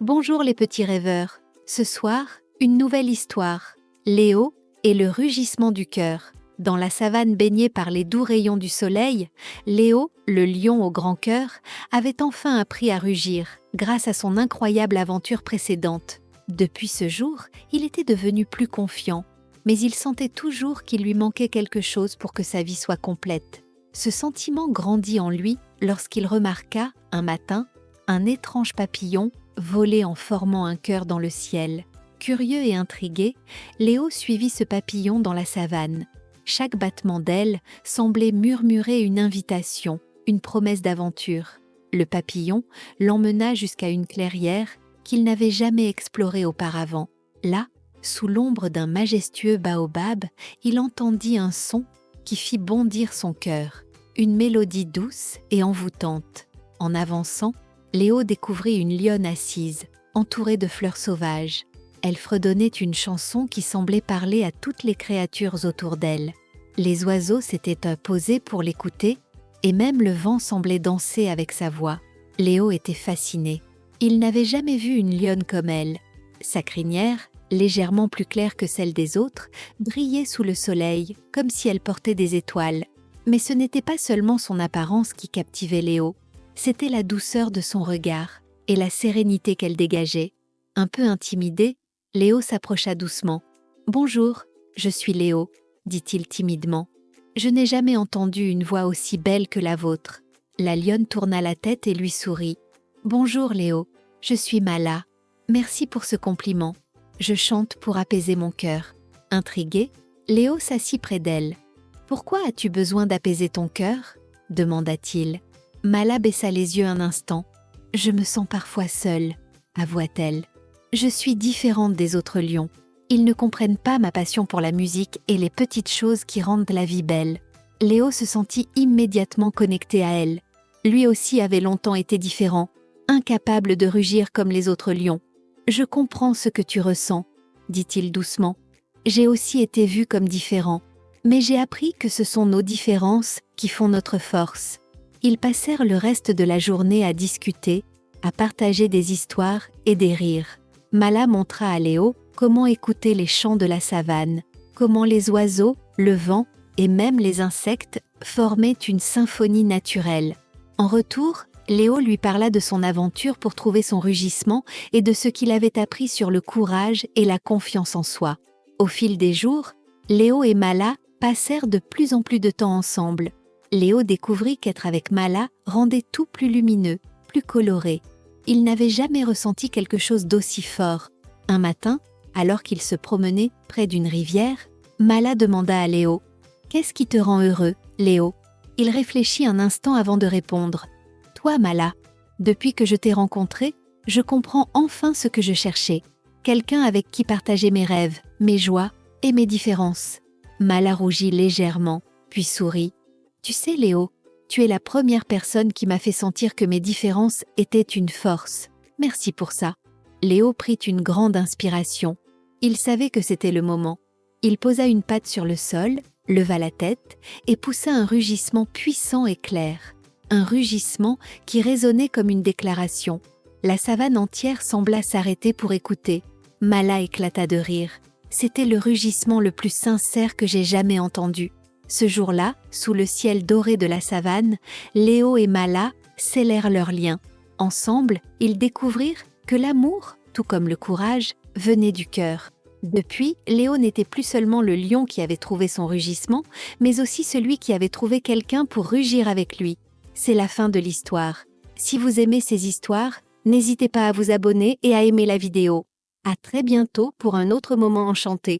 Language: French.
Bonjour les petits rêveurs. Ce soir, une nouvelle histoire. Léo et le rugissement du cœur. Dans la savane baignée par les doux rayons du soleil, Léo, le lion au grand cœur, avait enfin appris à rugir, grâce à son incroyable aventure précédente. Depuis ce jour, il était devenu plus confiant, mais il sentait toujours qu'il lui manquait quelque chose pour que sa vie soit complète. Ce sentiment grandit en lui lorsqu'il remarqua, un matin, un étrange papillon voler en formant un cœur dans le ciel. Curieux et intrigué, Léo suivit ce papillon dans la savane. Chaque battement d'aile semblait murmurer une invitation, une promesse d'aventure. Le papillon l'emmena jusqu'à une clairière qu'il n'avait jamais explorée auparavant. Là, sous l'ombre d'un majestueux baobab, il entendit un son qui fit bondir son cœur. Une mélodie douce et envoûtante. En avançant, Léo découvrit une lionne assise, entourée de fleurs sauvages. Elle fredonnait une chanson qui semblait parler à toutes les créatures autour d'elle. Les oiseaux s'étaient posés pour l'écouter, et même le vent semblait danser avec sa voix. Léo était fasciné. Il n'avait jamais vu une lionne comme elle. Sa crinière, légèrement plus claire que celle des autres, brillait sous le soleil, comme si elle portait des étoiles. Mais ce n'était pas seulement son apparence qui captivait Léo, c'était la douceur de son regard et la sérénité qu'elle dégageait. Un peu intimidé, Léo s'approcha doucement. « Bonjour, je suis Léo », dit-il timidement. « Je n'ai jamais entendu une voix aussi belle que la vôtre. » La lionne tourna la tête et lui sourit. « Bonjour Léo, je suis Mala. Merci pour ce compliment. Je chante pour apaiser mon cœur. » Intrigué, Léo s'assit près d'elle. « Pourquoi as-tu besoin d'apaiser ton cœur ?» demanda-t-il. Mala baissa les yeux un instant. « Je me sens parfois seule, » avoua-t-elle. « Je suis différente des autres lions. Ils ne comprennent pas ma passion pour la musique et les petites choses qui rendent la vie belle. » Léo se sentit immédiatement connecté à elle. Lui aussi avait longtemps été différent, incapable de rugir comme les autres lions. « Je comprends ce que tu ressens, » dit-il doucement. « J'ai aussi été vu comme différent, mais j'ai appris que ce sont nos différences qui font notre force. » Ils passèrent le reste de la journée à discuter, à partager des histoires et des rires. Mala montra à Léo comment écouter les chants de la savane, comment les oiseaux, le vent et même les insectes formaient une symphonie naturelle. En retour, Léo lui parla de son aventure pour trouver son rugissement et de ce qu'il avait appris sur le courage et la confiance en soi. Au fil des jours, Léo et Mala passèrent de plus en plus de temps ensemble. Léo découvrit qu'être avec Mala rendait tout plus lumineux, plus coloré. Il n'avait jamais ressenti quelque chose d'aussi fort. Un matin, alors qu'il se promenait près d'une rivière, Mala demanda à Léo « Qu'est-ce qui te rend heureux, Léo ?» Il réfléchit un instant avant de répondre « Toi, Mala, depuis que je t'ai rencontré, je comprends enfin ce que je cherchais. Quelqu'un avec qui partager mes rêves, mes joies et mes différences. » Mala rougit légèrement, puis sourit. « Tu sais, Léo, tu es la première personne qui m'a fait sentir que mes différences étaient une force. Merci pour ça. » Léo prit une grande inspiration. Il savait que c'était le moment. Il posa une patte sur le sol, leva la tête et poussa un rugissement puissant et clair. Un rugissement qui résonnait comme une déclaration. La savane entière sembla s'arrêter pour écouter. Mala éclata de rire. C'était le rugissement le plus sincère que j'ai jamais entendu. Ce jour-là, sous le ciel doré de la savane, Léo et Mala scellèrent leur lien. Ensemble, ils découvrirent que l'amour, tout comme le courage, venait du cœur. Depuis, Léo n'était plus seulement le lion qui avait trouvé son rugissement, mais aussi celui qui avait trouvé quelqu'un pour rugir avec lui. C'est la fin de l'histoire. Si vous aimez ces histoires, n'hésitez pas à vous abonner et à aimer la vidéo. À très bientôt pour un autre moment enchanté.